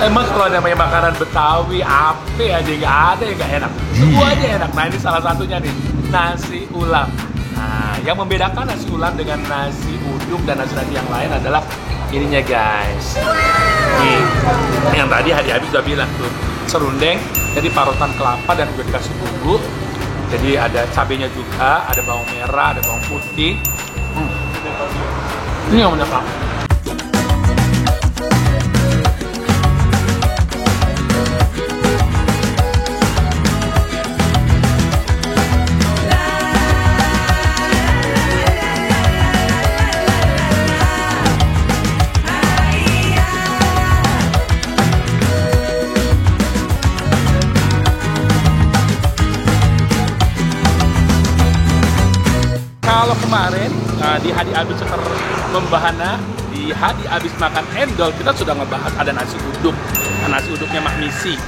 Emang kalau namanya makanan Betawi, apa aja nggak ada yang nggak enak. Semuanya enak. Nah ini salah satunya nih, nasi ulam. Nah yang membedakan nasi ulam dengan nasi uduk dan nasi yang lain adalah ininya guys. Nih, yang tadi Hadi Habis udah bilang tuh, serundeng, jadi parutan kelapa dan juga dikasih bumbu. Jadi ada cabenya juga, ada bawang merah, ada bawang putih. Ini yang menyapa. Kalau kemarin di Hadi Habis Seker Membahana, di Hadi Habis Makan Endol, kita sudah ngebahas ada nasi uduk. Nasi uduknya Mak Misi.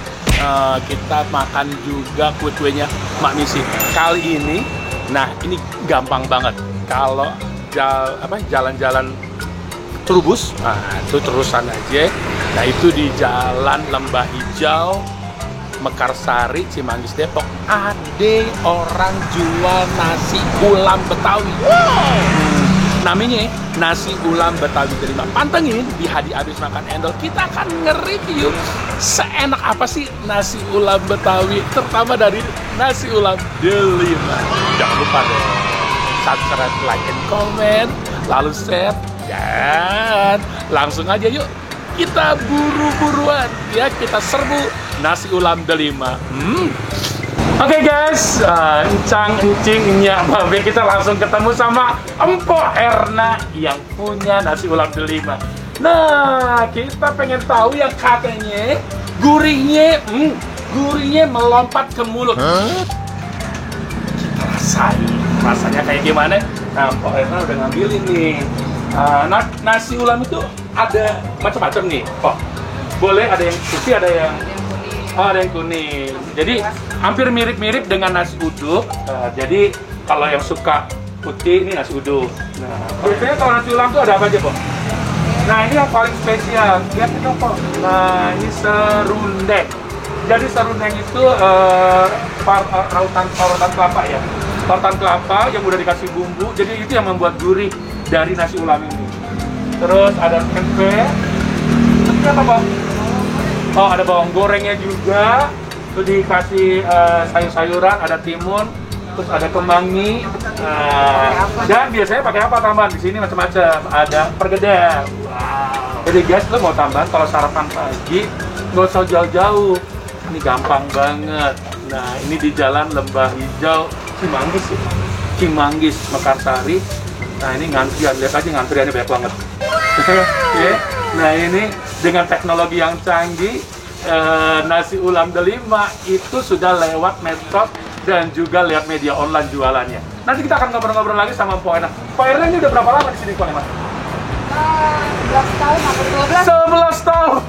Kita makan juga kue-kuenya Mak Misi. Kali ini, nah ini gampang banget. Kalau jalan-jalan Trubus, nah itu terusan aja. Nah itu di Jalan Lembah Hijau, Mekarsari, Cimanggis, Depok, ada orang jual nasi ulam Betawi. Namanya nasi ulam Betawi Delima. Pantengin di Hadi Habis Makan Endol, kita akan nge-review seenak apa sih nasi ulam Betawi, terutama dari nasi ulam Delima. Jangan lupa deh, subscribe, like, and comment, lalu share, dan langsung aja yuk kita buru-buruan ya, kita serbu nasi ulam Delima. Oke guys, encing-encingnya Babe, kita langsung ketemu sama Empok Erna yang punya nasi ulam Delima. Nah, kita pengen tahu yang katanya gurihnya melompat ke mulut. Kita rasain, rasanya kayak gimana? Nah, Empok Erna udah ngambilin nih. Nasi ulam itu ada macam-macam nih, Pok. Boleh ada yang putih, ada yang kuning. Jadi hampir mirip-mirip dengan nasi uduk. Jadi kalau yang suka putih, ini nasi uduk. Nah, biasanya kalau nasi ulam tuh ada apa aja, Pok? Nah, ini yang paling spesial. Lihat itu, Pok. Nah, ini serundeng. Jadi serundeng itu parutan kelapa ya. Parutan kelapa yang udah dikasih bumbu. Jadi itu yang membuat gurih dari nasi ulam ini. Terus ada tempe. Ini apa, Pok? Oh, ada bawang gorengnya juga. Terus dikasih sayur-sayuran, ada timun, terus ada kemangi. Dan biasanya pakai apa tambahan? Di sini macam-macam. Ada perkedel. Wow. Jadi guys, lo mau tambahan kalau sarapan pagi, nggak usah jauh-jauh. Ini gampang banget. Nah, ini di Jalan Lembah Hijau, Cimanggis ya. Cimanggis, Mekarsari. Nah, ini ngantrian, lihat aja ngantriannya banyak banget. Okay. Nah, ini dengan teknologi yang canggih, nasi ulam Delima itu sudah lewat medsos dan juga lihat media online jualannya. Nanti kita akan ngobrol-ngobrol lagi sama Mpok Erna. Mpok Erna ini udah berapa lama di sini, Mpok Erna? 11 tahun, hampir 12. 11 tahun!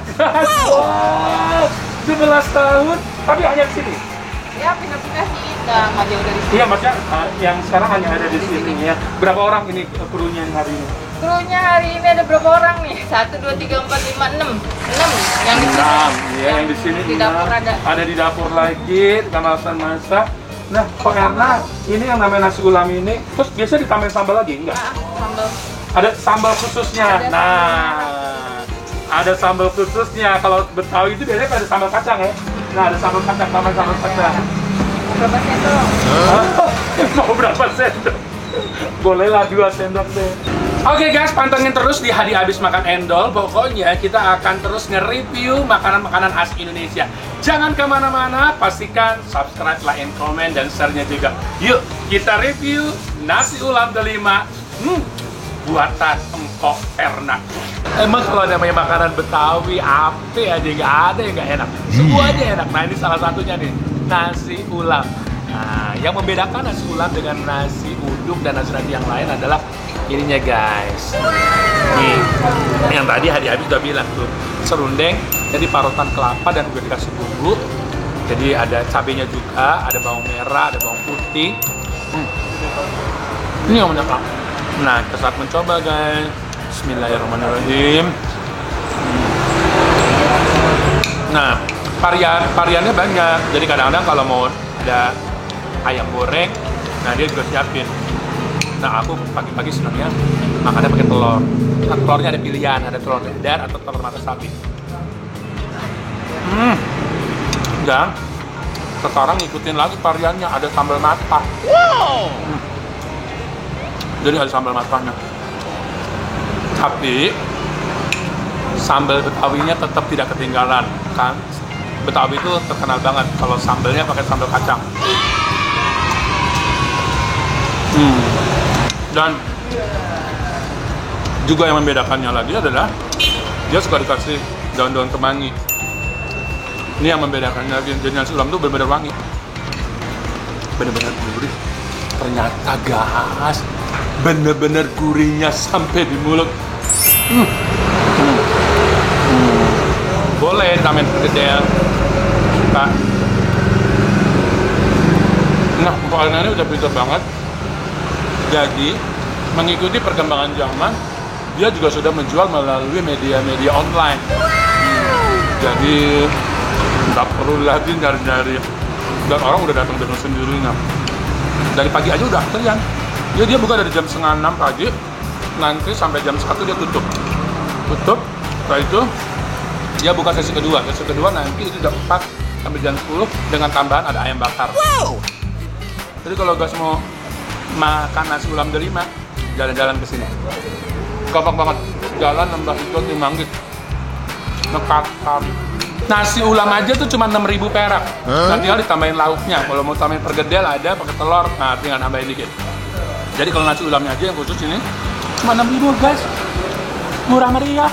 Wow! 11 tahun, tapi hanya di sini? Ya, pindah-pindah sih, nggak jauh dari sini. Iya, maksudnya yang sekarang hanya ada di sini ya. Berapa orang ini krunya yang hari ini? Krunya hari ini ada berapa orang nih? 1, 2, 3, 4, 5, 6. 6 yang di sini. 6, ya, yang di sini di dapur ada. Ada di dapur lagi, kemasan masak. Nah, Mpok Erna, ini yang namanya nasi ulam ini, terus biasa ditambahin sambal lagi, enggak? Sambal. Ada sambal khususnya. Ada sambal khususnya. Kalau Betawi itu biasanya ada sambal kacang ya. Nah, ada sambal kacang, tambah sambal kacang. Berapa sendok? Mau berapa sendok? Bolehlah 2 sendok deh. Oke guys, pantengin terus di Hadi Habis Makan Endol. Pokoknya kita akan terus nge-review makanan-makanan khas Indonesia. Jangan kemana-mana, pastikan subscribe, like, and comment, dan share-nya juga. Yuk, kita review nasi ulam Delima buatan Empok Erna. Emang kalau namanya makanan Betawi, apa aja nggak ada yang nggak enak. Semuanya enak. Nah ini salah satunya nih, nasi ulam. Nah, yang membedakan nasi ulam dengan nasi uduk dan nasi yang lain adalah ininya guys. Nih, yang tadi Hadi Habis udah bilang tuh, serundeng, jadi parutan kelapa dan juga dikasih bumbu. Jadi ada cabenya juga, ada bawang merah, ada bawang putih. Ini yang menyapa. Nah, kita saat mencoba guys. Bismillahirrahmanirrahim. Nah, variannya banyak. Jadi kadang-kadang kalau mau ada ayam goreng, nah dia juga siapin. Nah, aku pagi-pagi senangnya makannya pakai telur. Nah, telurnya ada pilihan, ada telur dadar atau telur mata sapi. Dan sekarang ngikutin lagi variannya, ada sambal matah. Wow. Jadi ada sambal matahnya. Tapi sambal Betawinya tetap tidak ketinggalan kan. Betawi itu terkenal banget kalau sambalnya pakai sambal kacang. Dan juga yang membedakannya lagi adalah dia suka dikasih daun-daun kemangi. Ini yang membedakannya lagi. Jadi nasi ulam itu benar-benar wangi, benar-benar gurih. Ternyata gas, benar-benar gurihnya sampai di mulut. Boleh ramen perkedel suka. Nah, Pak ini udah pintar banget. Jadi mengikuti perkembangan zaman, dia juga sudah menjual melalui media-media online. Jadi nggak perlu lagi nyari-nyari, dan orang udah datang dengan sendirinya. Dari pagi aja udah antrian. Dia buka dari jam 5:30 pagi, nanti sampai jam 1 dia tutup. Setelah itu dia buka sesi kedua. Sesi kedua nanti itu jam 4 sampai jam 10 dengan tambahan ada ayam bakar. Wow. Jadi kalau guys mau makan nasi ulam delima, jalan-jalan ke sini. Gampang banget. Jalan Lembah Hijau Cimanggis. Nekatan. Nasi ulam aja tuh cuma 6.000 perak. Nah, tinggal ditambahin lauknya. Kalau mau tambahin pergedel ada pakai telur, nah tinggal nambahin dikit. Jadi kalau nasi ulamnya aja yang khusus ini cuma 6.000 guys. Murah meriah.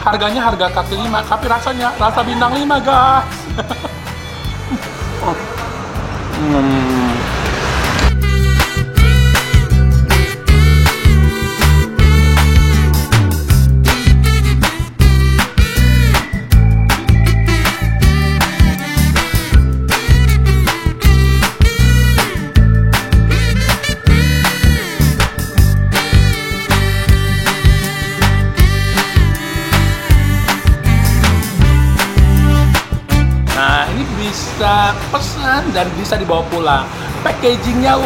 Harganya harga kaki 5, tapi rasanya rasa bintang 5 guys. Bisa pesan dan bisa dibawa pulang. Packagingnya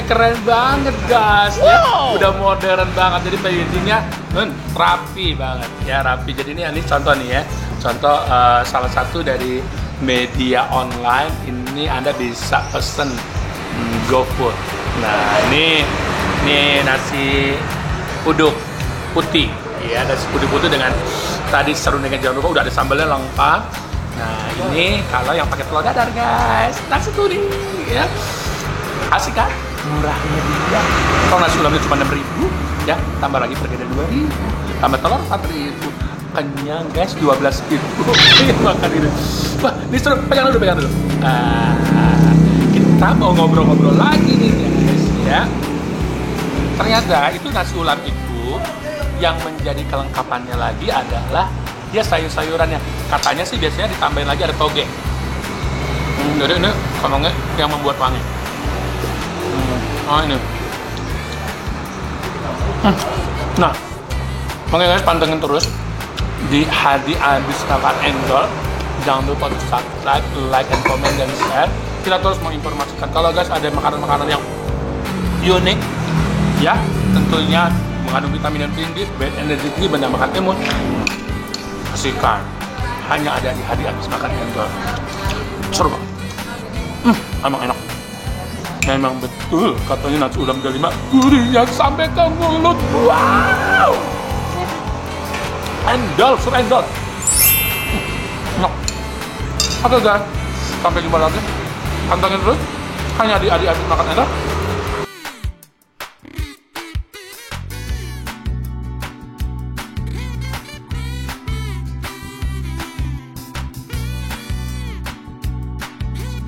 keren banget guys. Wow. Ya, udah modern banget. Jadi packagingnya rapi banget ya, rapi. Jadi ini contoh nih ya, contoh salah satu dari media online. Ini Anda bisa pesen GoFood. Nah ini nasi uduk putih ya, nasi uduk putih dengan tadi serundingan jangan lupa udah ada sambalnya lengkap. Nah ini kalau yang pakai telur dadar guys, nasi kuning ya, asik kan, murahnya dia. Kalau nasi ulamnya cuma 6.000 ya, tambah lagi pergedel 2.000, tambah telur 4.000, kenyang guys 12.000. Makan ini, wah ini seru, pegang dulu. Kita mau ngobrol-ngobrol lagi nih guys ya. Ternyata itu nasi ulam itu yang menjadi kelengkapannya lagi adalah dia sayur-sayurannya. Katanya sih biasanya ditambahin lagi ada toge. Jadi ini konongnya yang membuat wangi. Ini. Nah, oke guys, pantengin terus di Hadi Abis Makan Endol. Jangan lupa untuk subscribe, like, and comment, dan share. Kita terus menginformasikan kalau guys ada makanan-makanan yang unik, ya tentunya mengandung vitamin yang tinggi, bad energy tinggi, menambahkan imun. Saksikan hanya ada di Hadi Abis Makan Endol. Seru banget. Emang enak. Memang betul katanya nasi ulam delima gurihnya sampai ke mulut. Wow. Endol, sur endol. Enak. Oke guys, sampai jumpa lagi. Pantengin terus hanya di Hadi Abis Makan Endol.